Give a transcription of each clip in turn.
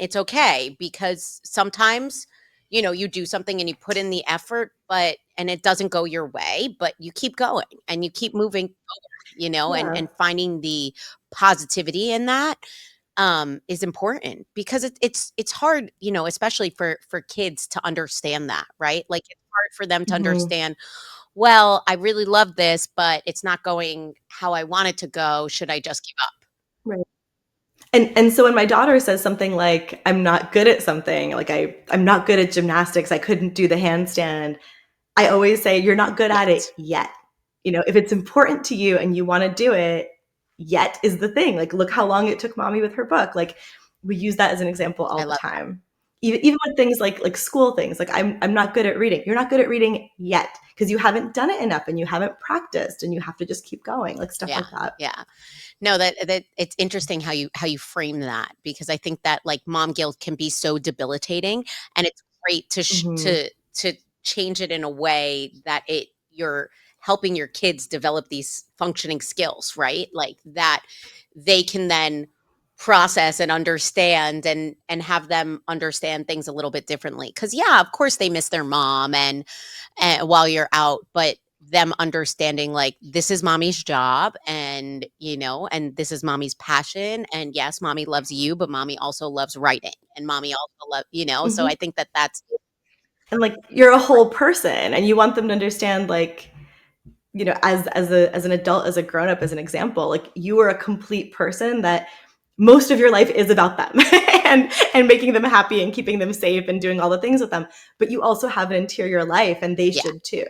it's okay, because sometimes, you do something and you put in the effort, and it doesn't go your way, but you keep going and you keep moving forward, Yeah. and finding the positivity in that is important, because it's hard, especially for kids to understand that, right? Like, it's hard for them to Hmm. understand, well, I really love this, but it's not going how I want it to go. Should I just give up? Right. And so when my daughter says something like, I'm not good at something, like I'm not good at gymnastics, I couldn't do the handstand, I always say, you're not good at it Yet. yet. If it's important to you and you want to do it, yet is the thing. Like, look how long it took mommy with her book. Like, we use that as an example all I the love time. Even with things like school things, like I'm not good at reading. You're not good at reading yet because you haven't done it enough and you haven't practiced and you have to just keep going, like stuff Yeah, like that. yeah. No, that it's interesting how you frame that, because I think that, like, mom guilt can be so debilitating, and it's great Hmm. to change it in a way that you're helping your kids develop these functioning skills, right? Like, that they can then process and understand, and have them understand things a little bit differently. Cuz yeah, of course they miss their mom, and while you're out, but them understanding, like, this is mommy's job, and this is mommy's passion, and yes, mommy loves you, but mommy also loves writing, and mommy also so I Hmm. think that that's And like you're a whole person, and you want them to understand, like, as an adult, as a grown up, as an example, like you are a complete person that most of your life is about them and making them happy and keeping them safe and doing all the things with them. But you also have an interior life, and they yeah, should too.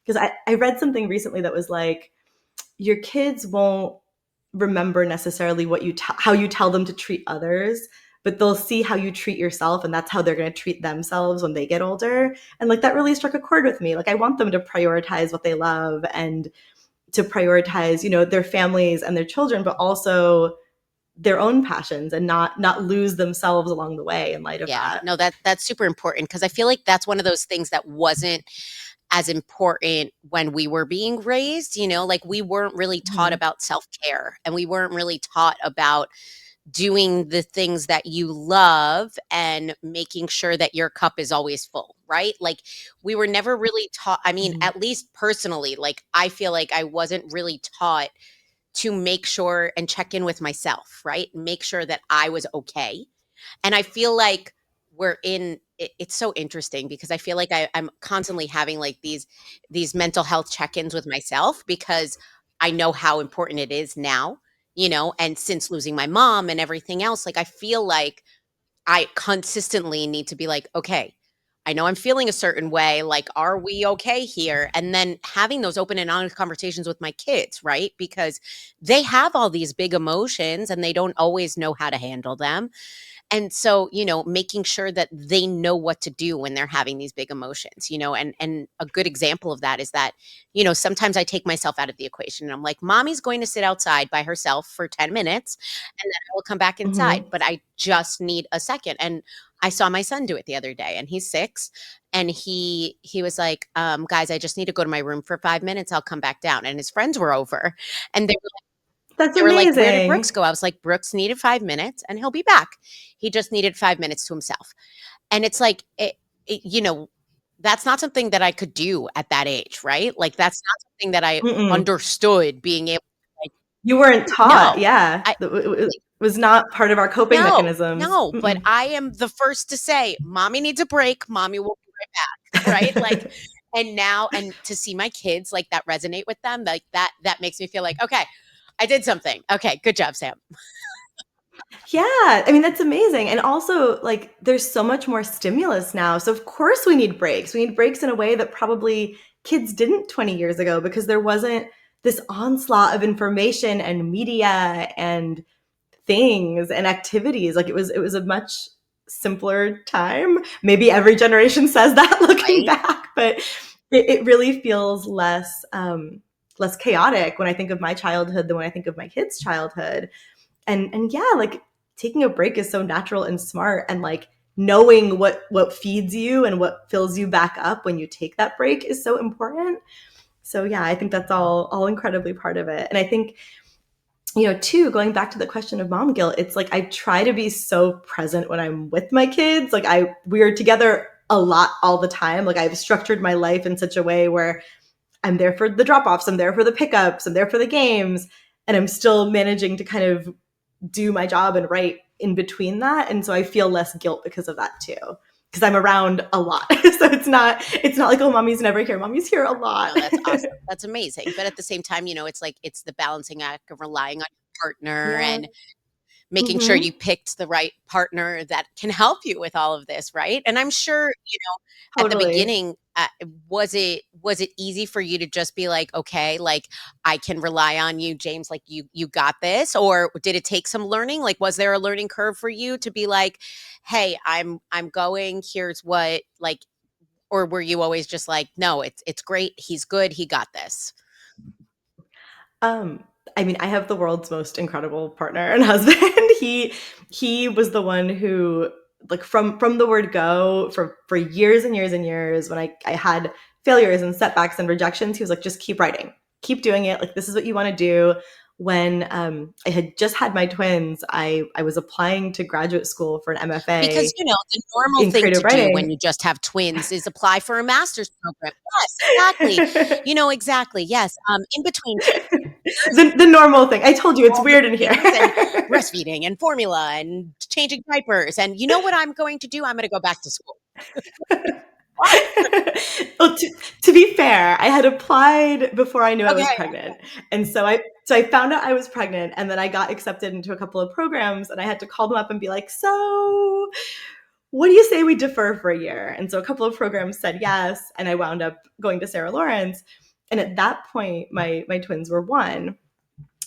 Because I read something recently that was like, your kids won't remember necessarily how you tell them to treat others, but they'll see how you treat yourself, and that's how they're going to treat themselves when they get older. And like that really struck a chord with me. Like, I want them to prioritize what they love and to prioritize, their families and their children, but also their own passions, and not lose themselves along the way in light of yeah, that. no, that's super important, because I feel like that's one of those things that wasn't as important when we were being raised, like, we weren't really taught Mhm. about self-care, and we weren't really taught about doing the things that you love and making sure that your cup is always full, right? Like, we were never really taught, I mean, Mhm. at least personally, like, I feel like I wasn't really taught to make sure and check in with myself, right? Make sure that I was okay. And I feel like it's so interesting, because I feel like I'm constantly having, like, these mental health check-ins with myself, because I know how important it is now, and since losing my mom and everything else, like, I feel like I consistently need to be like, okay, I know I'm feeling a certain way. Like, are we okay here? And then having those open and honest conversations with my kids, right? Because they have all these big emotions and they don't always know how to handle them. And so, making sure that they know what to do when they're having these big emotions, and a good example of that is that, sometimes I take myself out of the equation, and I'm like, mommy's going to sit outside by herself for 10 minutes, and then I will come back inside, Mhm. but I just need a second. And I saw my son do it the other day, and he's 6, and he was like, guys, I just need to go to my room for 5 minutes. I'll come back down. And his friends were over, and That's they were like, "Where did Brooks amazing. go?" I was like, "Brooks needed 5 minutes and he'll be back. He just needed 5 minutes to himself." And it's like, that's not something that I could do at that age, right? Like, that's not something that I Mm-mm. understood being able to, like, You weren't taught, no. yeah. I It was not part of our coping No, mechanisms. no, but Mm-mm. I am the first to say, "Mommy needs a break. Mommy will be right back." Right? Like, and now, and to see my kids, like, that resonate with them, like, that makes me feel like, "Okay, I did something. Okay, good job, Sam." Yeah, I mean, that's amazing. And also, like, there's so much more stimulus now. So, of course, we need breaks. We need breaks in a way that probably kids didn't 20 years ago, because there wasn't this onslaught of information and media and things and activities. Like, it was a much simpler time. Maybe every generation says that looking Right? back, but it really feels less chaotic when I think of my childhood than when I think of my kids' childhood. And yeah, like taking a break is so natural and smart, and like knowing what feeds you and what fills you back up when you take that break is so important. So yeah, I think that's all incredibly part of it. And I think two, going back to the question of mom guilt, it's like I try to be so present when I'm with my kids. Like we are together a lot all the time. Like I've structured my life in such a way where I'm there for the drop-offs, I'm there for the pickups, I'm there for the games, and I'm still managing to kind of do my job and write in between that. And so I feel less guilt because of that too. Because I'm around a lot. So it's not like, oh, mommy's never here. Mommy's here a lot. No, that's awesome. That's amazing. But at the same time, it's like it's the balancing act of relying on your partner Yeah. and making sure Mm-hmm. you picked the right partner that can help you with all of this, right? And I'm sure, at the Totally. beginning, was it easy for you to just be like, okay, like I can rely on you, James, like you got this, or did it take some learning? Like, was there a learning curve for you to be like, hey, I'm going. Here's what like, or were you always just like, no, it's great. He's good. He got this. Um, I mean, I have the world's most incredible partner and husband. He was the one who, like, from the word go, for years and years and years, when I had failures and setbacks and rejections, he was like, just keep writing, keep doing it. Like, this is what you want to do. When I had just had my twins, I was applying to graduate school for an Because, MFA the normal in thing to creative do when writing. you just have twins is apply for a master's program. Yes, exactly. Exactly. Yes. In between years, The normal thing. I told you it's all the weird in here. things and breastfeeding and formula and changing diapers. And you know what I'm going to do? I'm going to go back to school. What? Well, to be fair, I had applied before I knew I was Okay. pregnant. And so I found out I was pregnant, and then I got accepted into a couple of programs, and I had to call them up and be like, "So, what do you say we defer for a year?" And so a couple of programs said yes, and I wound up going to Sarah Lawrence. And at that point, my twins were one.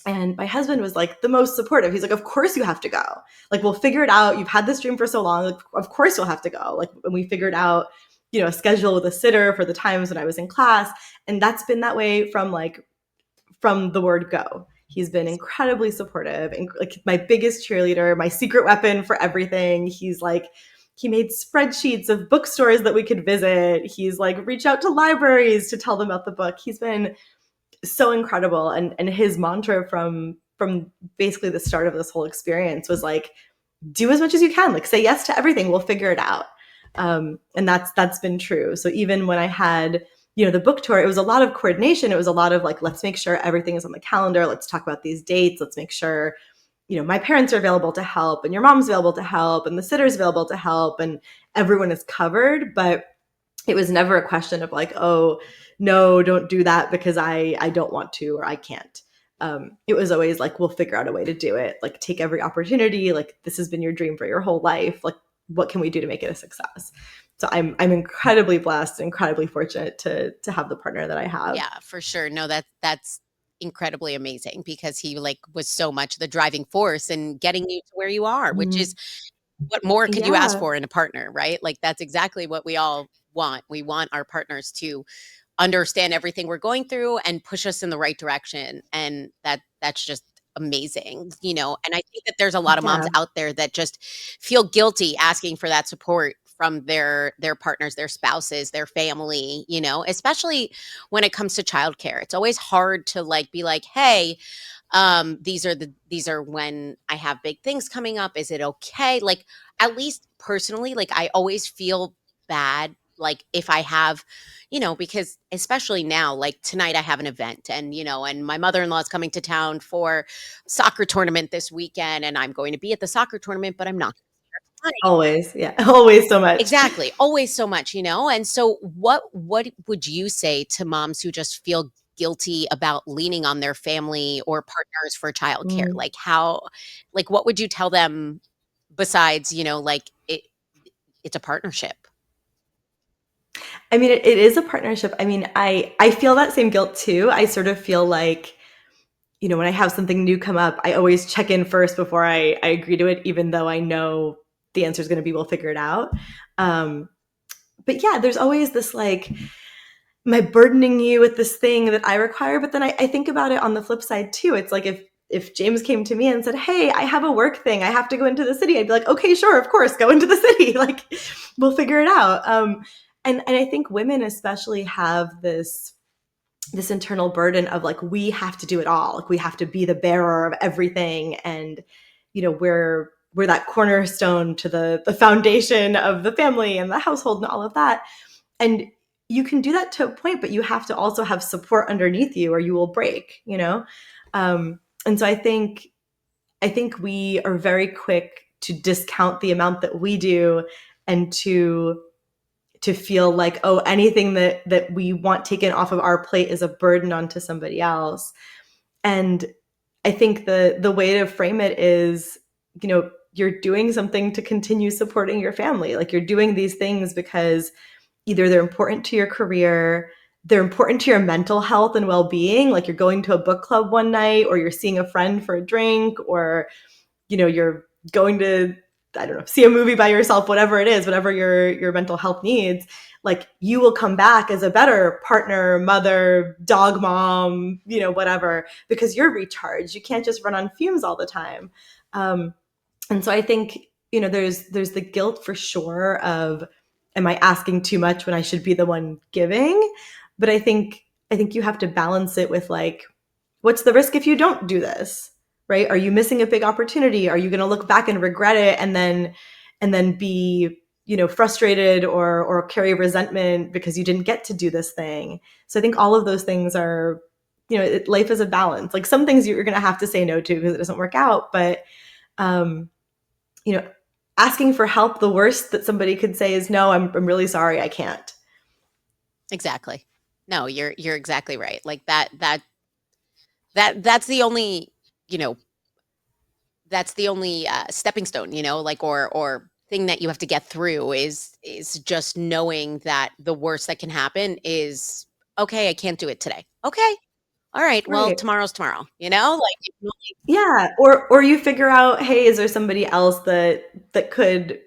And my husband was like the most supportive. He's like, "Of course you have to go. Like, we'll figure it out. You've had this dream for so long. Like, of course you'll have to go." Like, and we figured out, a schedule with a sitter for the times when I was in class. And that's been that way from the word go. He's been incredibly supportive and like my biggest cheerleader, my secret weapon for everything. He's like, he made spreadsheets of bookstores that we could visit. He's like reached out to libraries to tell them about the book. He's been so incredible. And his mantra from basically the start of this whole experience was like, do as much as you can, like say yes to everything, we'll figure it out. And that's been true. So even when I had the book tour, it was a lot of coordination. It was a lot of like, let's make sure everything is on the calendar, let's talk about these dates, let's make sure my parents are available to help and your mom's available to help and the sitter's available to help and everyone is covered. But it was never a question of like, oh no, don't do that because I don't want to or I can't. It was always like, we'll figure out a way to do it. Like, take every opportunity. Like, this has been your dream for your whole life. Like, what can we do to make it a success? So I'm incredibly blessed, incredibly fortunate to have the partner that I have. Yeah, for sure. No, that's incredibly amazing because he like was so much the driving force in getting you to where you are, which is Mhm. what more could you ask Yeah. for in a partner, right? Like that's exactly what we all want. We want our partners to understand everything we're going through and push us in the right direction. And that's just amazing. And I think that there's a lot of moms Yeah. out there that just feel guilty asking for that support from their partners, their spouses, their family, especially when it comes to childcare. It's always hard to like be like, hey, these are when I have big things coming up. Is it okay? Like, at least personally, like I always feel bad like if I have, because especially now, like tonight I have an event and my mother-in-law is coming to town for soccer tournament this weekend and I'm going to be at the soccer tournament, but I'm not Always. Yeah. Always so much. exactly. Always so much. And so what would you say to moms who just feel guilty about leaning on their family or partners for childcare? Mm. Like what would you tell them besides, like it's a partnership? I mean, it is a partnership. I mean, I feel that same guilt too. I sort of feel like, when I have something new come up, I always check in first before I agree to it, even though I know the answer is going to be, we'll figure it out. Um, but yeah, there's always this like, am I burdening you with this thing that I require? But then I think about it on the flip side too. It's like if James came to me and said, "Hey, I have a work thing. I have to go into the city." I'd be like, "Okay, sure, of course, go into the city. Like, we'll figure it out." And I think women especially have this this internal burden of like, we have to do it all. Like we have to be the bearer of everything. And, we're that cornerstone to the foundation of the family and the household and all of that. And you can do that to a point, but you have to also have support underneath you or you will break. And so I think we are very quick to discount the amount that we do and to feel like, oh, anything that we want taken off of our plate is a burden onto somebody else. And I think the way to frame it is, you're doing something to continue supporting your family. Like you're doing these things because either they're important to your career, they're important to your mental health and well-being. Like you're going to a book club one night, or you're seeing a friend for a drink, or you're going to, I don't know, see a movie by yourself, whatever it is, whatever your mental health needs. Like you will come back as a better partner, mother, dog mom, whatever, because you're recharged. You can't just run on fumes all the time. And so I think, there's the guilt for sure of, am I asking too much when I should be the one giving? But I think you have to balance it with like, what's the risk if you don't do this? Right? Are you missing a big opportunity? Are you going to look back and regret it and then be, frustrated or carry resentment because you didn't get to do this thing? So I think all of those things are, life is a balance. Like some things you're going to have to say no to because it doesn't work out, but um, you know, asking for help, the worst that somebody could say is, no, I'm really sorry, I can't. Exactly. No, you're exactly right. Like that's the only, you know, that's the only stepping stone, like or thing that you have to get through is just knowing that the worst that can happen is okay, I can't do it today. Okay. All right. Well, Right. tomorrow's tomorrow, like you can only- Yeah. Or you figure out, hey, is there somebody else that could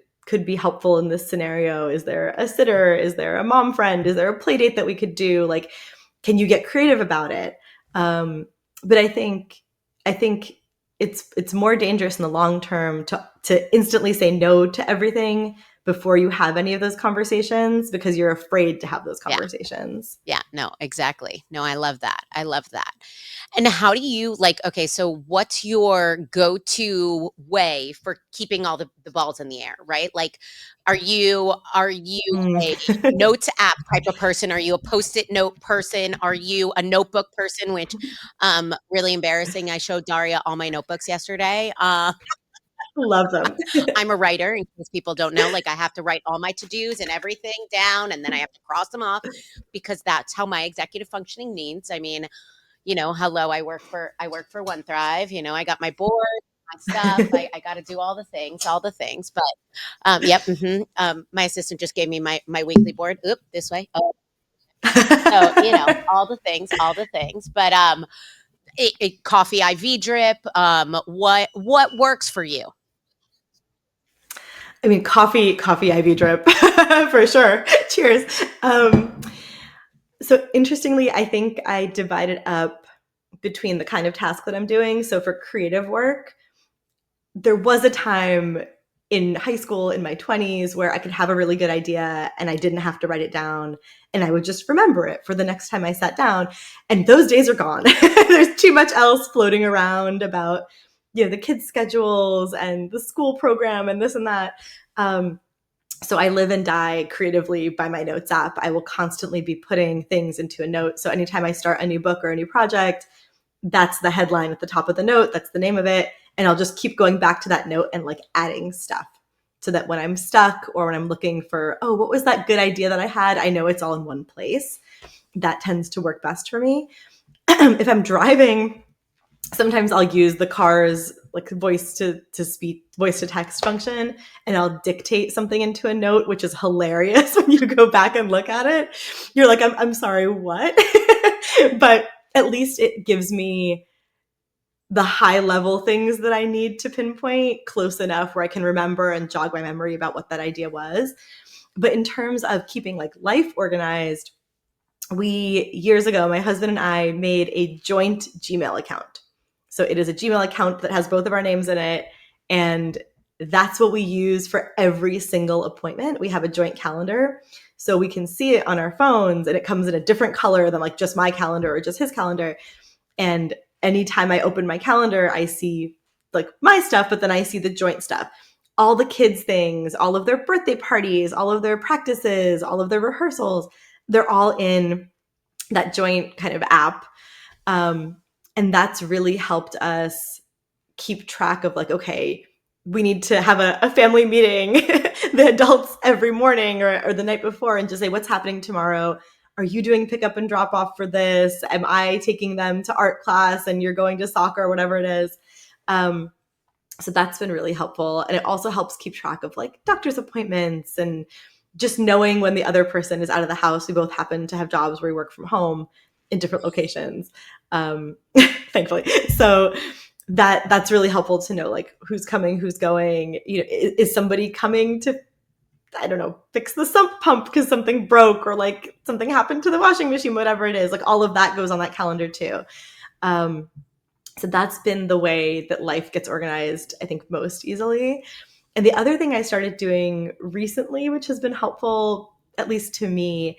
be helpful in this scenario? Is there a sitter? Is there a mom friend? Is there a play date that we could do? Like, can you get creative about it? But I think it's more dangerous in the long term to instantly say no to everything before you have any of those conversations because you're afraid to have those yeah. conversations. Yeah, no, exactly. No, I love that. I love that. And how do you like, okay, so what's your go-to way for keeping all the balls in the air, right? Like, are you Mm. a notes app type of person? Are you a post-it note person? Are you a notebook person? Which, really embarrassing. I showed Daria all my notebooks yesterday. Love them. I'm a writer, in case people don't know. Like I have to write all my to-dos and everything down, and then I have to cross them off because that's how my executive functioning needs. I mean, hello, I work for One Thrive. I got my board, my stuff. I got to do all the things. But yep. My assistant just gave me my weekly board. Oop, this way. Oh, so all the things. But coffee IV drip. What works for you? I mean, coffee IV drip for sure. Cheers. So interestingly, I think I divided up between the kind of task that I'm doing. So for creative work, there was a time in high school in my 20s where I could have a really good idea and I didn't have to write it down and I would just remember it for the next time I sat down. And those days are gone. There's too much else floating around about the kids' schedules and the school program and this and that. So I live and die creatively by my notes app. I will constantly be putting things into a note. So anytime I start a new book or a new project, that's the headline at the top of the note. That's the name of it. And I'll just keep going back to that note and like adding stuff so that when I'm stuck or when I'm looking for, oh, what was that good idea that I had? I know it's all in one place. That tends to work best for me. If I'm driving, sometimes I'll use the car's like voice to text function, and I'll dictate something into a note, which is hilarious when you go back and look at it. You're like, I'm sorry, what? But at least it gives me the high level things that I need to pinpoint close enough where I can remember and jog my memory about what that idea was. But in terms of keeping like life organized, we years ago, my husband and I made a joint Gmail account. So it is a Gmail account that has both of our names in it. And that's what we use for every single appointment. We have a joint calendar. So we can see it on our phones and it comes in a different color than like just my calendar or just his calendar. And anytime I open my calendar, I see like my stuff, but then I see the joint stuff. All the kids' things, all of their birthday parties, all of their practices, all of their rehearsals, they're all in that joint kind of app. Um, and that's really helped us keep track of like, okay, we need to have a family meeting, the adults every morning or the night before, and just say, what's happening tomorrow? Are you doing pick up and drop off for this? Am I taking them to art class and you're going to soccer or whatever it is? Um, so that's been really helpful. And it also helps keep track of like doctor's appointments and just knowing when the other person is out of the house. We both happen to have jobs where we work from home in different locations, thankfully. So that's really helpful to know like who's coming, who's going. You know, is somebody coming to, I don't know, fix the sump pump because something broke or like something happened to the washing machine, whatever it is. Like all of that goes on that calendar too. Um, so that's been the way that life gets organized, I think, most easily. And the other thing I started doing recently, which has been helpful, at least to me.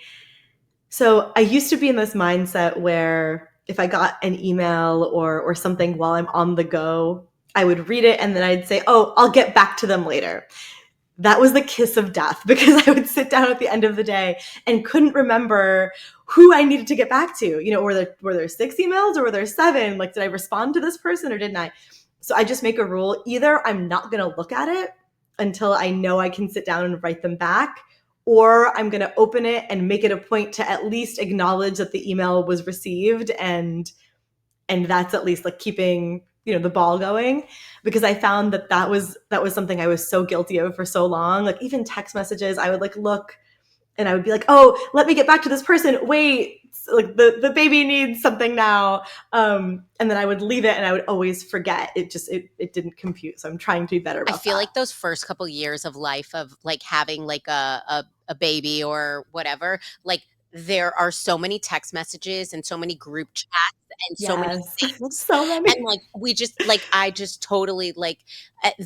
So I used to be in this mindset where if I got an email or something while I'm on the go, I would read it and then I'd say, oh, I'll get back to them later. That was the kiss of death because I would sit down at the end of the day and couldn't remember who I needed to get back to. You know, were there 6 emails or were there 7? Like, did I respond to this person or didn't I? So I just make a rule. Either I'm not going to look at it until I know I can sit down and write them back, or I'm going to open it and make it a point to at least acknowledge that the email was received, and that's at least like keeping, you know, the ball going, because I found that was something I was so guilty of for so long. Like even text messages, I would like look and I would be like, oh, let me get back to this person. Wait, like the baby needs something now. And then I would leave it and I would always forget. It didn't compute. So I'm trying to be better I about feel that. like those first couple years of life of like having like a baby or whatever, like there are so many text messages and so many group chats and so many Yes. things. So And many. like we just like I just totally like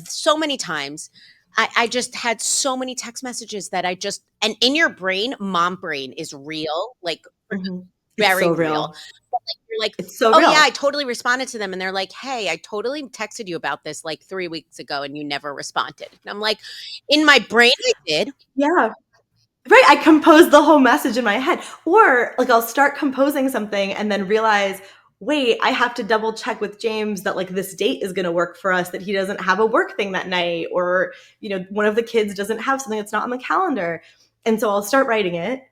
so many times I just had so many text messages that I just, and in your brain, mom brain is real, like Mhm. It's very so real. real. But, like, you're like, It's so "Oh, yeah, I real. totally responded to them," and they're like, "Hey, I totally texted you about this, like, 3 weeks ago, and you never responded." And I'm like, "In my brain, I did." Yeah. Right, I compose the whole message in my head. Or like I'll start composing something and then realize, wait, I have to double check with James that like this date is going to work for us, that he doesn't have a work thing that night, or you know, one of the kids doesn't have something that's not on the calendar. And so I'll start writing it.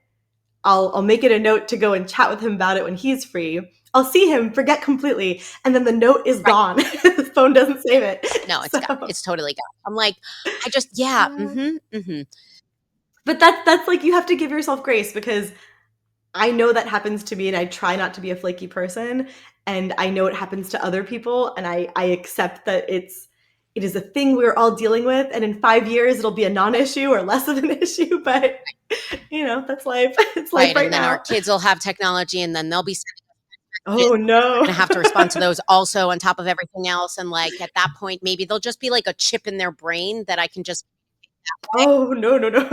I'll make it a note to go and chat with him about it when he's free. I'll see him, forget completely, and then the note is Right. gone. The phone doesn't save it. No, it's So gone. It's totally gone. I'm like, I just yeah, yeah. mhm, mhm. But that's like you have to give yourself grace because I know that happens to me and I try not to be a flaky person, and I know it happens to other people, and I accept that it is a thing we're all dealing with, and in 5 years it'll be a non-issue or less of an issue, but you know, that's life. It's life Right, right and then our now. kids will have technology, and then they'll be Oh no. gonna have to respond to those also on top of everything else, and, like, at that point, maybe they'll just be like a chip in their brain that I can just Oh no, no, no.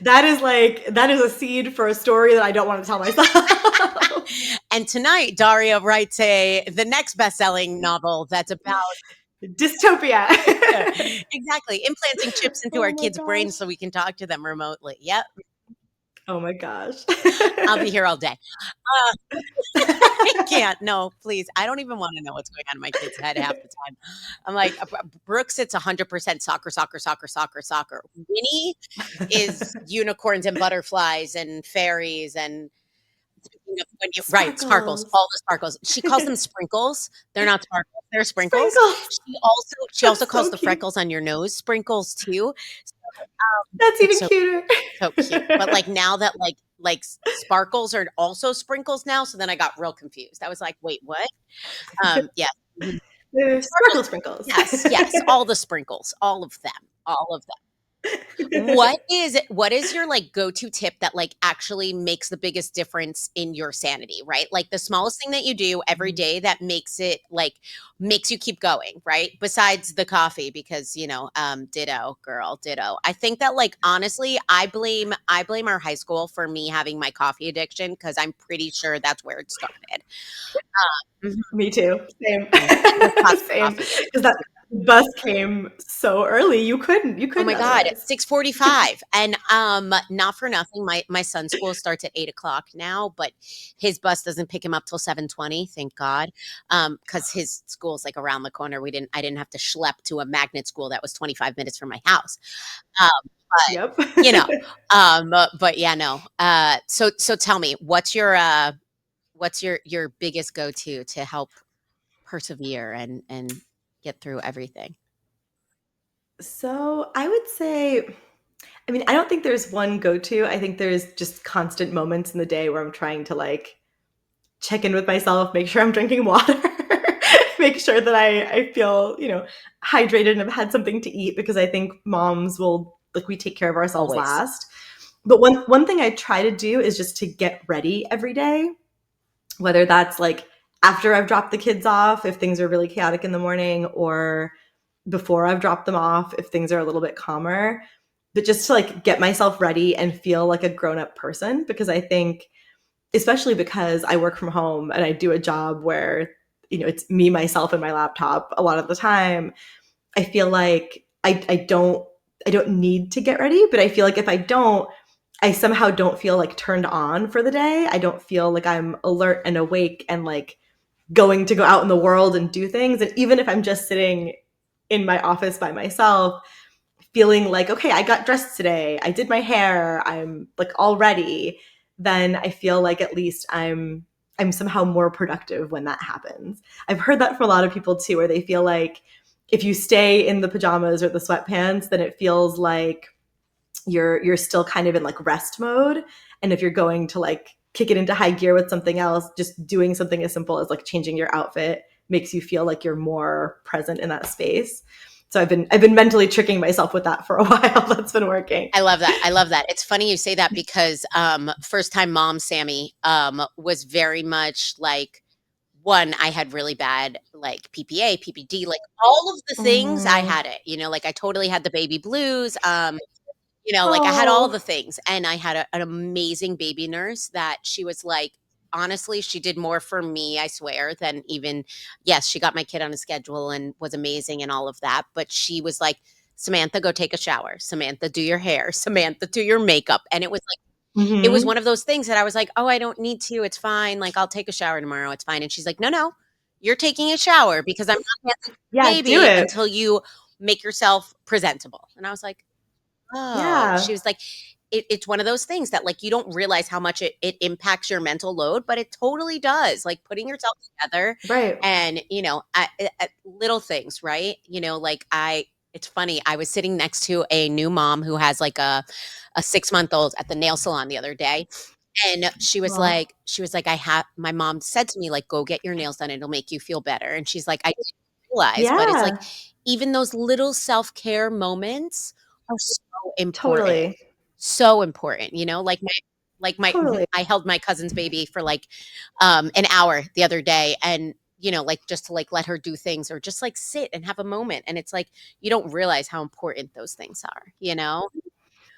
That is a seed for a story that I don't want to tell myself. And tonight, Daria writes the next best-selling novel that's about Dystopia. exactly, implanting chips into Oh our my kids' gosh. brains so we can talk to them remotely. Yep, Oh my gosh. I'll be here all day. I can't. No, please. I don't even wanna know what's going on in my kid's head half the time. I'm like, Brooke sits 100% soccer, soccer, soccer, soccer, soccer. Winnie is unicorns and butterflies and fairies and speaking of when you right, sparkles, Sparkles. all the sparkles. She calls them sprinkles. They're not sparkles, they're sprinkles. Sprinkles. She also That's calls so the cute. freckles on your nose sprinkles too. That's It's even so cuter. so cute. But like now that sparkles are also sprinkles now, so then I got real confused. I was like, wait, what? Yeah. Mhm. They're Sparkles. sparkle sprinkles. Yes, yes. All the sprinkles, all of them, all of them. What is your like go-to tip that like actually makes the biggest difference in your sanity, right? Like the smallest thing that you do every Mhm. day that makes it like makes you keep going, right? Besides the coffee, because ditto, girl, ditto. I think that like honestly, I blame our high school for me having my coffee addiction because I'm pretty sure that's where it started. Mhm. Me too. Same. And the toxic Same. coffee. Because that bus came so early. You Oh couldn't my God, otherwise. 6:45. And not for nothing, my son's school starts at 8 o'clock now, but his bus doesn't pick him up till 7:20, thank God. Because his school's like around the corner. I didn't have to schlep to a magnet school that was 25 minutes from my house. Um, but Yep. you know, but yeah, no. So tell me, what's your biggest go-to to help persevere and get through everything? So I would say, I mean, I don't think there's one go-to. I think there's just constant moments in the day where I'm trying to like check in with myself, make sure I'm drinking water, make sure that I feel, hydrated and have had something to eat because I think moms will like we take care of ourselves Always. last. But one thing I try to do is just to get ready every day, whether that's like after I've dropped the kids off if things are really chaotic in the morning or before I've dropped them off if things are a little bit calmer, but just to like get myself ready and feel like a grown-up person because I think especially because I work from home and I do a job where it's me myself and my laptop a lot of the time. I feel like I don't need to get ready, but I feel like if I don't, I somehow don't feel like turned on for the day. I don't feel like I'm alert and awake and like going to go out in the world and do things. And even if I'm just sitting in my office by myself, feeling like, okay, I got dressed today, I did my hair, I'm like all ready, then I feel like at least I'm somehow more productive when that happens. I've heard that from a lot of people too, where they feel like if you stay in the pajamas or the sweatpants, then it feels like you're still kind of in like rest mode. And if you're going to like kick it into high gear with something else, just doing something as simple as like changing your outfit makes you feel like you're more present in that space. So I've been mentally tricking myself with that for a while. That's been working. I love that. I love that. It's funny you say that because first time mom Sammy was very much like one, I had really bad like PPA, PPD, like all of the things I Mm. had it, like I totally had the baby blues. Like I had all Oh. the things and I had an amazing baby nurse that she was like, honestly, she did more for me, I swear, than even, yes, she got my kid on a schedule and was amazing and all of that. But she was like, Samantha, go take a shower. Samantha, do your hair. Samantha, do your makeup. And it was Hmm. one of those things that I was like, oh, I don't need to. It's fine. Like, I'll take a shower tomorrow. It's fine. And she's like, no, no, you're taking a shower because I'm not handling the Yeah, do baby it. until you make yourself presentable. And I was like, oh, she Yeah. was like, it's one of those things that like you don't realize how much it impacts your mental load, but it totally does. Like putting yourself together Right. and little things, right? Like it's funny. I was sitting next to a new mom who has like a 6 month old at the nail salon the other day, and Aw. she was like, I have my mom said to me, like, go get your nails done, it'll make you feel better. And she's like, I didn't realize, but it's like Yeah, even those little self-care moments are so important. totally. So important, like my Totally. I held my cousin's baby for like an hour the other day and like just to like let her do things or just like sit and have a moment. And it's like you don't realize how important those things are.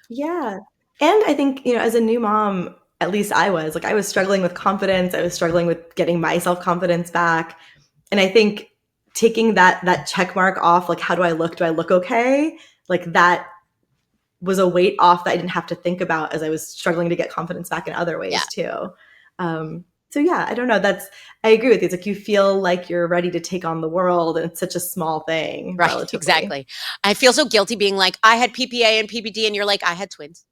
Yeah. And I think, as a new mom, at least I was struggling with confidence. I was struggling with getting my self-confidence back. And I think taking that check mark off, like how do I look? Do I look okay? Like that was a weight off that I didn't have to think about as I was struggling to get confidence back in other Yeah. ways too. So yeah, I don't know. I agree with you. It's like you feel like you're ready to take on the world, and it's such a small thing Right, relatively. exactly. I feel so guilty being like, "I had PPA and PPD," and you're like, "I had twins."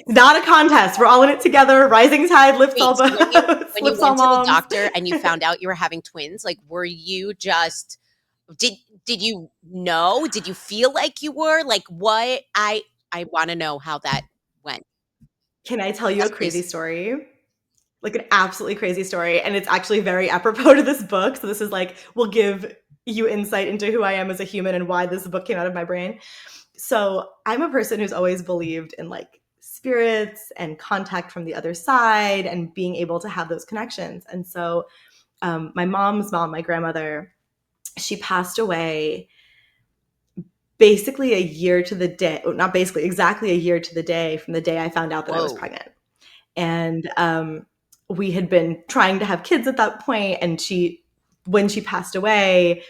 Not a contest. We're all in it together. Rising tide lifts Wait, all so when you boats, when you lifts all went to the moms. doctor and you found out you were having twins, like, were you just did did you know? Did you feel like you were? Like, what? I wanna know how that went. Can I tell you a Yes, crazy please. story? Like an absolutely crazy story. And it's actually very apropos to this book. So this is like, we'll give you insight into who I am as a human and why this book came out of my brain. So I'm a person who's always believed in like spirits and contact from the other side and being able to have those connections. And so my mom's mom, my grandmother, she passed away basically a year to the day, not basically, exactly a year to the day from the day I found out that I was Whoa. pregnant. And we had been trying to have kids at that point, and when she passed away,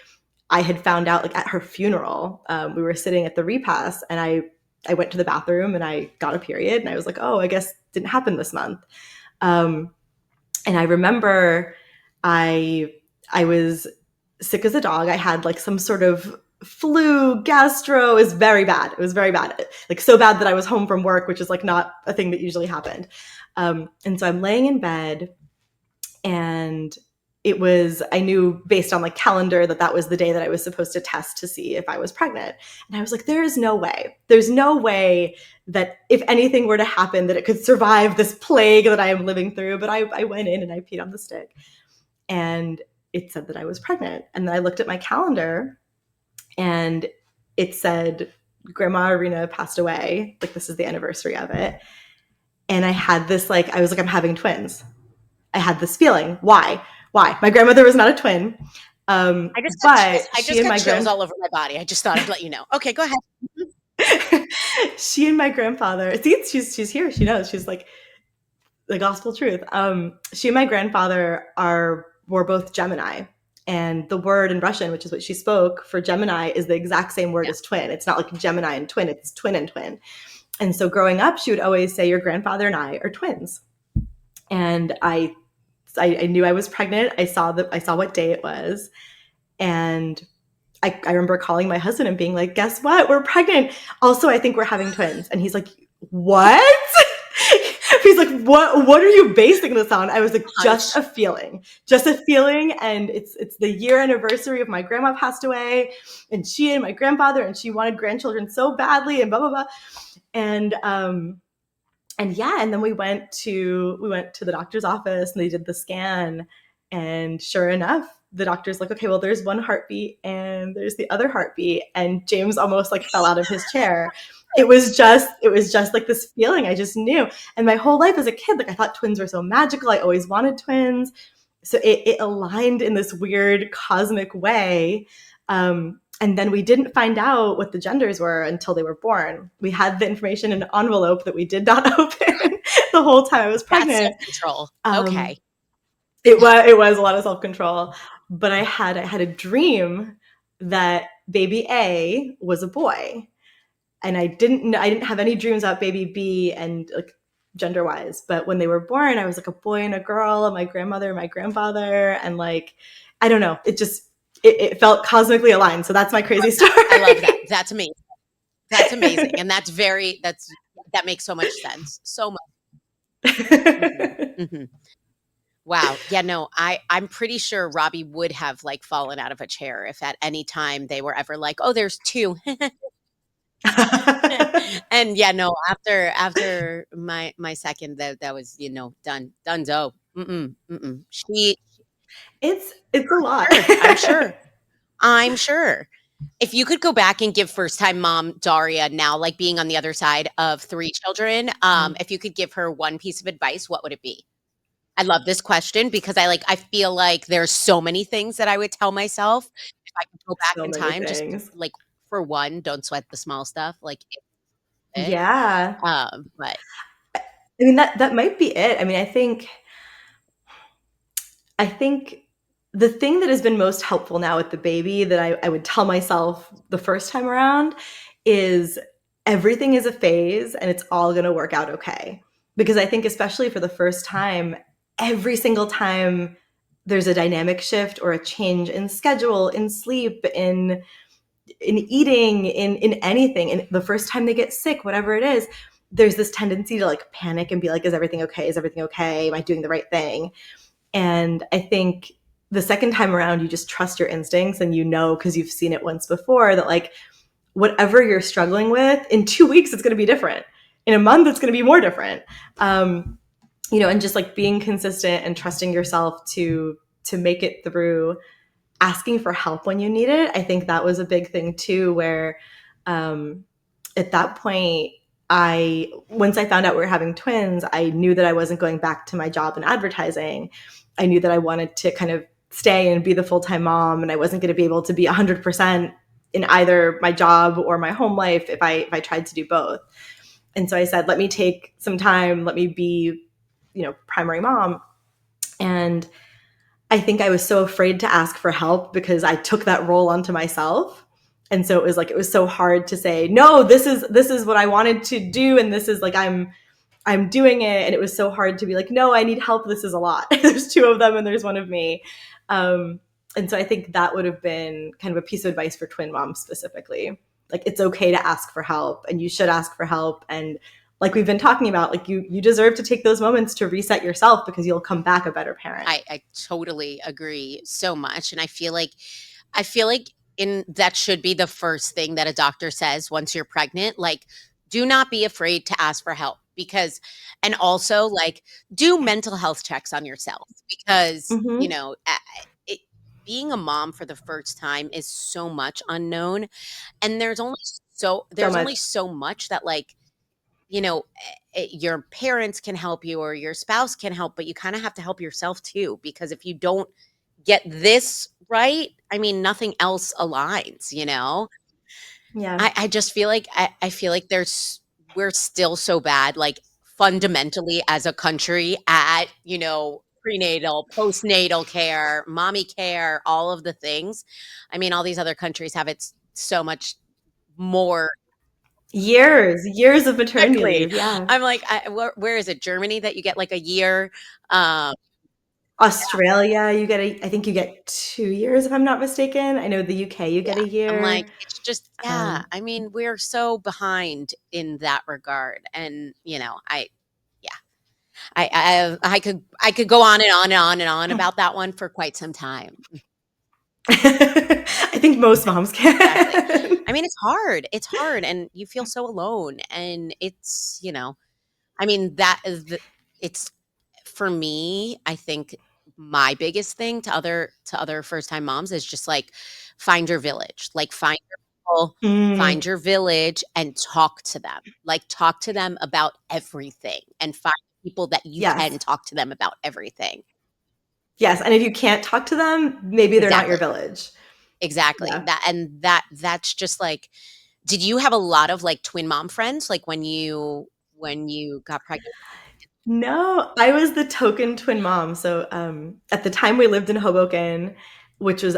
I had found out like at her funeral. We were sitting at the repast, and I went to the bathroom and I got a period, and I was like, oh, I guess it didn't happen this month. Um, and I remember I was sick as a dog. I had like some sort of flu, gastro. It was very bad. It was very bad. Like so bad that I was home from work, which is like not a thing that usually happened. And so I'm laying in bed, and I knew based on like calendar that that was the day that I was supposed to test to see if I was pregnant. And I was like, there is no way. There's no way that if anything were to happen that it could survive this plague that I am living through. But I went in and I peed on the stick, and it said that I was pregnant. And then I looked at my calendar, and it said Grandma Irina passed away. Like this is the anniversary of it. And I had this like, I was like, I'm having twins. I had this feeling. Why? Why? My grandmother was not a twin. I just got chills. But I just got chills all over my body. I just thought I'd let you know. Okay, go ahead. she and my grandfather, see, she's here. She knows. She's like the gospel truth. She and my grandfather were both Gemini. And the word in Russian, which is what she spoke for Gemini, is the exact same word Yeah. as twin. It's not like Gemini and twin, it's twin and twin. And so growing up, she would always say, your grandfather and I are twins. And I knew I was pregnant. I saw what day it was. And I remember calling my husband and being like, guess what? We're pregnant. Also, I think we're having twins. And he's like, what? He's like, what are you basing this on? I was like, just a feeling. And it's the year anniversary of my grandma passed away, and she and my grandfather, and she wanted grandchildren so badly, and blah, blah, blah. And yeah, and then we went to the doctor's office, and they did the scan, and sure enough, the doctor's like, okay, well, there's one heartbeat and there's the other heartbeat. And James almost like fell out of his chair. It was just like this feeling. I just knew. And my whole life as a kid, like I thought twins were so magical. I always wanted twins. So it aligned in this weird cosmic way. And then we didn't find out what the genders were until they were born. We had the information in an envelope that we did not open the whole time I was pregnant. That's self-control. Okay. It was a lot of self-control. But I had a dream that baby A was a boy. And I didn't have any dreams about baby B and like gender wise. But when they were born, I was like a boy and a girl, and my grandmother and my grandfather, and like, I don't know. It felt cosmically aligned. So that's my crazy story. I love that. That's amazing. That's amazing. And that makes so much sense. So much. Mm-hmm. Mm-hmm. Wow. Yeah, no, I'm pretty sure Robbie would have like fallen out of a chair if at any time they were ever like, oh, there's two. And yeah, no, after my second, that was, donezo. Mm-mm, mm-mm. It's a lot. I'm sure. If you could go back and give first time mom Daria now, like being on the other side of three children, if you could give her one piece of advice, what would it be? I love this question because I feel like there's so many things that I would tell myself if I could go back So in many time. Just things. like for one, don't sweat the small stuff. Like it. Yeah. But I mean, that might be it. I mean, I think the thing that has been most helpful now with the baby that I would tell myself the first time around is everything is a phase and it's all going to work out okay. Because I think especially for the first time, every single time there's a dynamic shift or a change in schedule, in sleep, in eating, in anything, and the first time they get sick, whatever it is, there's this tendency to like panic and be like, is everything okay? Is everything okay? Am I doing the right thing? And I think the second time around, you just trust your instincts, and because you've seen it once before, that like whatever you're struggling with, in 2 weeks, it's going to be different. In a month, it's going to be more different. And just like being consistent and trusting yourself to make it through asking for help when you need it. I think that was a big thing too, where um, at that point, once I found out we were having twins, I knew that I wasn't going back to my job in advertising. I knew that I wanted to kind of stay and be the full-time mom, and I wasn't going to be able to be 100% in either my job or my home life if I tried to do both. And so I said, let me take some time, let me be, primary mom. And I think I was so afraid to ask for help because I took that role onto myself. And so it was so hard to say, no, this is what I wanted to do. And this is like, I'm doing it. And it was so hard to be like, no, I need help. This is a lot. There's two of them and there's one of me. Um, and so I think that would have been kind of a piece of advice for twin moms specifically. Like, it's okay to ask for help, and you should ask for help. And like we've been talking about, like you deserve to take those moments to reset yourself because you'll come back a better parent. I totally agree so much. And I feel like in that should be the first thing that a doctor says once you're pregnant. Like, do not be afraid to ask for help because, and also like do mental health checks on yourself because, Mm-hmm. it, being a mom for the first time is so much unknown. And So there's only much. so much that like, your parents can help you or your spouse can help, but you kind of have to help yourself too because if you don't get this right, I mean, nothing else aligns. Yeah. I just feel like I feel like we're still so bad, like fundamentally as a country at, prenatal, postnatal care, mommy care, all of the things. I mean, all these other countries have so much more. Years of maternity Exactly. leave. Yeah. I'm like, where is it? Germany that you get like a year? Um, Australia, I think you get 2 years if I'm not mistaken. I know the UK, you Yeah, get a I'm like, year. it's just yeah, Um, I mean, we're so behind in that regard, and, yeah, I could go on and on and on and on about that one for quite some time. I think most moms Exactly. can. I mean, it's hard, and you feel so alone, and I mean, that is it's for me, I think my biggest thing to other first-time moms is just, like, find your village, like, Mm, find your village and talk to them, like, talk to them about everything and find people that you yes. can talk to them about everything. Yes, and if you can't talk to them, maybe they're not your Exactly, village. exactly, Yeah. that's just, like did you have a lot of, like, twin mom friends, like, when you got pregnant? No, I was the token twin mom. So, at the time we lived in Hoboken, which was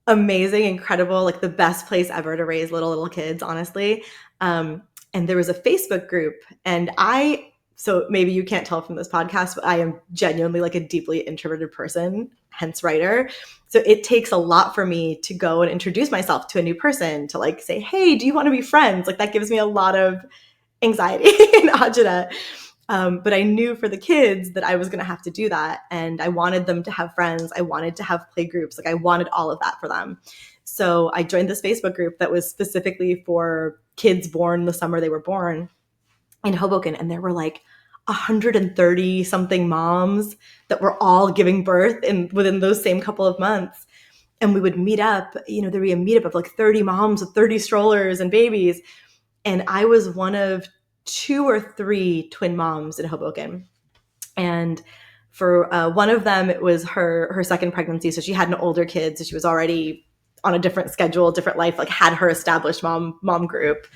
amazing, incredible, like the best place ever to raise little kids, honestly. Um, and there was a Facebook group, and so maybe you can't tell from this podcast, but I am genuinely like a deeply introverted person, hence writer. So it takes a lot for me to go and introduce myself to a new person, to like say, hey, do you want to be friends? Like that gives me a lot of anxiety and agita. But I knew for the kids that I was going to have to do that. And I wanted them to have friends. I wanted to have play groups. Like I wanted all of that for them. So I joined this Facebook group that was specifically for kids born the summer they were born in Hoboken. And there were like 130 something moms that were all giving birth within those same couple of months. And we would meet up, there'd be a meetup of like 30 moms with 30 strollers and babies. And I was one of two or three twin moms in Hoboken. And for one of them, it was her second pregnancy, so she had an older kid, so she was already on a different schedule, different life, like had her established mom group.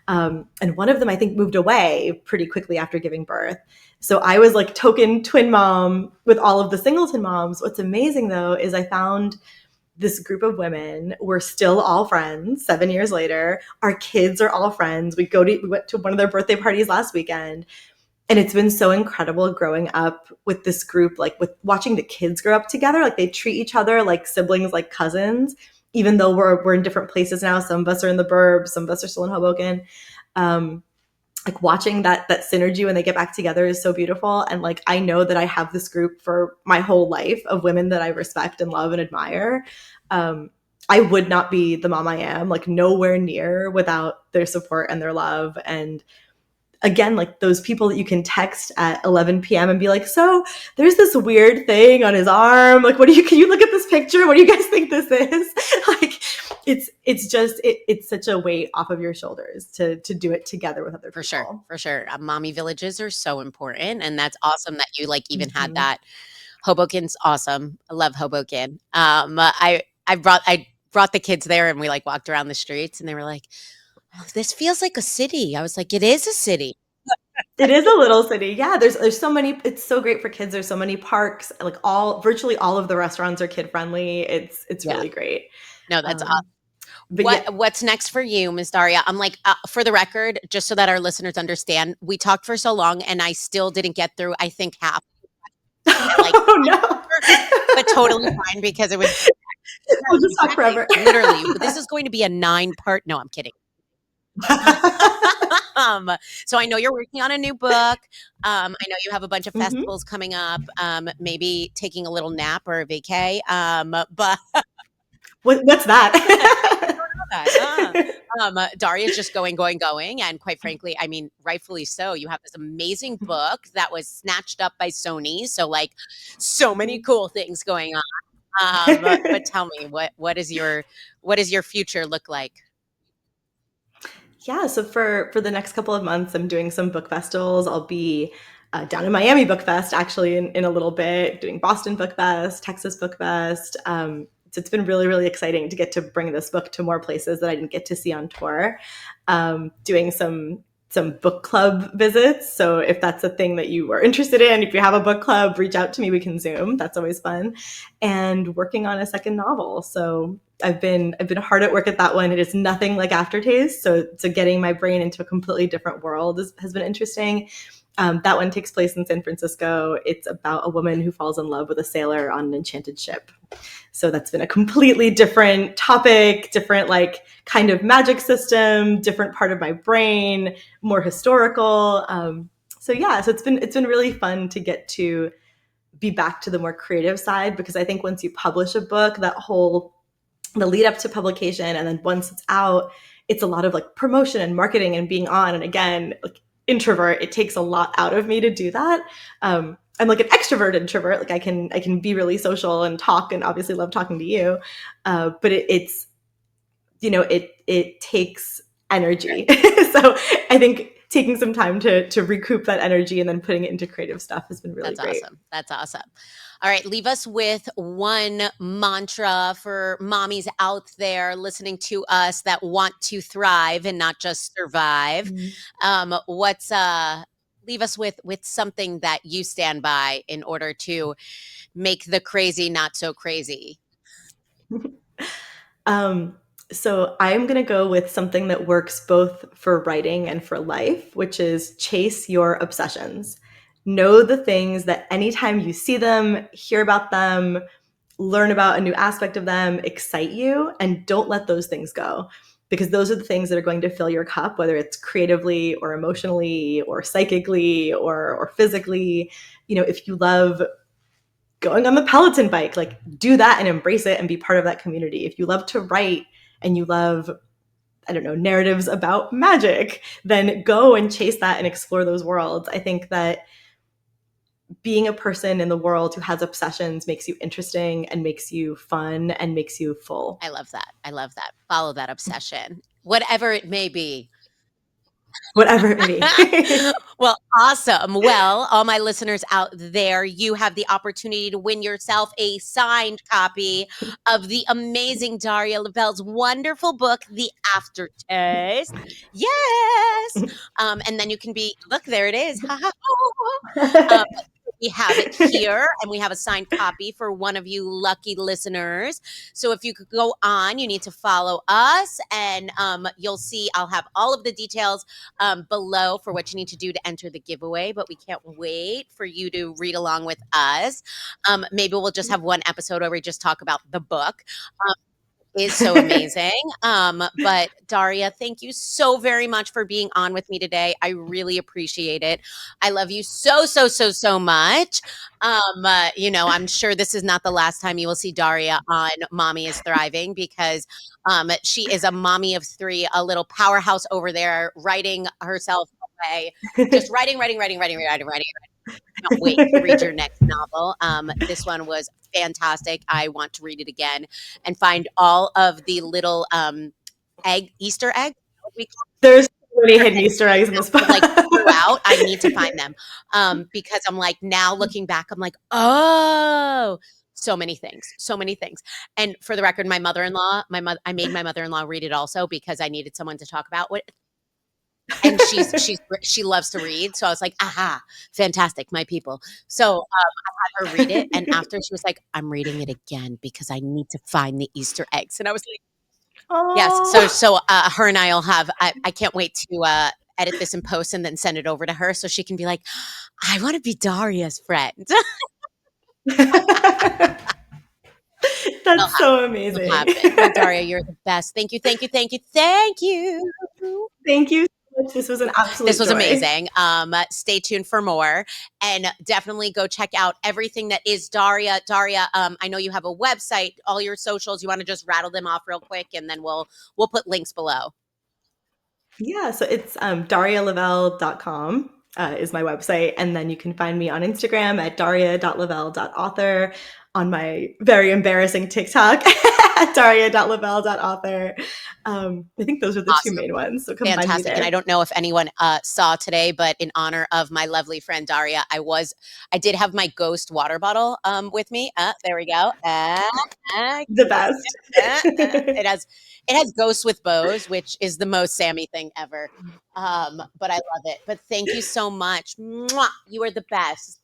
And one of them, I think, moved away pretty quickly after giving birth. So I was like token twin mom with all of the singleton moms. What's amazing though is I found this group of women. We're still all friends 7 years later. Our kids are all friends. We went to one of their birthday parties last weekend. And it's been so incredible growing up with this group, like with watching the kids grow up together. Like they treat each other like siblings, like cousins, even though we're in different places now. Some of us are in the burbs, some of us are still in Hoboken. Um, like watching that synergy when they get back together is so beautiful. And like I know that I have this group for my whole life of women that I respect and love and admire. um, I would not be the mom I am, like nowhere near, without their support and their love. And again, like those people that you can text at 11 p.m. and be like, so there's this weird thing on his arm. Like, can you look at this picture? What do you guys think this is? Like, it's such a weight off of your shoulders to do it together with other For sure, people. for sure. Mommy villages are so important, and that's awesome that you like even had Mm-hmm. that. Hoboken's awesome. I love Hoboken. I brought the kids there, and we like walked around the streets, and they were like, "Oh, this feels like a city." I was like, "It is a city." It is a little city. Yeah, there's so many. It's so great for kids. There's so many parks. Like virtually all of the restaurants are kid friendly. It's Yeah, really great. no, that's Um, but yeah, what's next for you, Miss Daria? I'm like, for the record, just so that our listeners understand, we talked for so long, and I still didn't get through. I think half, and like, oh no, but totally fine because it was we'll just talk exactly forever. literally. This is going to be a 9-part. No, I'm kidding. um, so I know you're working on a new book. I know you have a bunch of hmm festivals coming up. Maybe taking a little nap or a vacay. But what's that? that. Daria's just going, going, going. And quite frankly, I mean, rightfully so. You have this amazing book that was snatched up by Sony. So, like, so many cool things going on. But tell me, what does your future look like? Yeah, so for the next couple of months, I'm doing some book festivals. I'll be down in Miami Book Fest actually in a little bit, doing Boston Book Fest, Texas Book Fest. So it's been really, really exciting to get to bring this book to more places that I didn't get to see on tour. Doing some book club visits. So if that's a thing that you are interested in, if you have a book club, reach out to me. We can Zoom. That's always fun. And working on a second novel. So I've been hard at work at that one. It is nothing like Aftertaste. So getting my brain into a completely different world has been interesting. That one takes place in San Francisco. It's about a woman who falls in love with a sailor on an enchanted ship. So that's been a completely different topic, different like kind of magic system, different part of my brain, more historical. So yeah, so it's been really fun to get to be back to the more creative side, because I think once you publish a book, that whole the lead up to publication and then once it's out, it's a lot of like promotion and marketing and being on. And again, like introvert, it takes a lot out of me to do that. I'm like an extrovert introvert. Like I can be really social and talk, and obviously love talking to you. But it's it takes energy. So I think taking some time to recoup that energy and then putting it into creative stuff has been really That's great. awesome. That's awesome. All right, leave us with one mantra for mommies out there listening to us that want to thrive and not just survive. What's leave us with something that you stand by in order to make the crazy not so crazy. Um, so I'm going to go with something that works both for writing and for life, which is chase your obsessions. Know the things that anytime you see them, hear about them, learn about a new aspect of them, excite you, and don't let those things go. Because those are the things that are going to fill your cup, whether it's creatively or emotionally or psychically or physically. If you love going on the Peloton bike, like do that and embrace it and be part of that community. If you love to write and you love, I don't know, narratives about magic, then go and chase that and explore those worlds. I think that being a person in the world who has obsessions makes you interesting and makes you fun and makes you full, I love that. I love that. Follow that obsession, whatever it may be. whatever it may be. Well, awesome. Well, all my listeners out there, you have the opportunity to win yourself a signed copy of the amazing Daria LaBelle's wonderful book, The Aftertaste. Yes. And then you can be, look, there it is. Ha, ha, ha. We have it here, and we have a signed copy for one of you lucky listeners. So if you could go on, you need to follow us, and you'll see I'll have all of the details below for what you need to do to enter the giveaway. But we can't wait for you to read along with us. Maybe we'll just have one episode where we just talk about the book. Is so amazing. But Daria, thank you so very much for being on with me today. I really appreciate it. I love you so, so, so, so much. I'm sure this is not the last time you will see Daria on Mommy is Thriving, because she is a mommy of three, a little powerhouse over there, writing herself way. Just writing, writing, writing, writing, writing, writing. Can't wait to read your next novel. This one was fantastic. I want to read it again and find all of the little Easter eggs. We call There's so many Easter hidden eggs Easter eggs in this book. like throughout. I need to find them because I'm like now looking back, I'm like, oh, so many things, so many things. And for the record, my mother-in-law, I made my mother-in-law read it also because I needed someone to talk about what. And she loves to read, so I was like, aha, fantastic, my people. So I had her read it, and after she was like, I'm reading it again because I need to find the Easter eggs, and I was like, yes. So Oh. her and I'll have. I can't wait to edit this in post and then send it over to her so she can be like, I want to be Daria's friend. It'll That's so happen. It'll amazing. happen. Well, Daria, you're the best. Thank you, thank you, thank you, thank you. Thank you so much. This was an This absolute was joy. amazing. Stay tuned for more, and definitely go check out everything that is Daria. Daria, I know you have a website, all your socials. You want to just rattle them off real quick, and then we'll put links below. Yeah, so it's darialavelle.com is my website. And then you can find me on Instagram at daria.lavelle.author, on my very embarrassing TikTok at daria.lavelle.author. I think those are the two Awesome. main ones. So come find me Fantastic. And I there. don't know if anyone saw today, but in honor of my lovely friend Daria, I did have my ghost water bottle with me. There we go. The best. It has ghosts with bows, which is the most Sammy thing ever. But I love it. But thank you so much. Mwah! You are the best.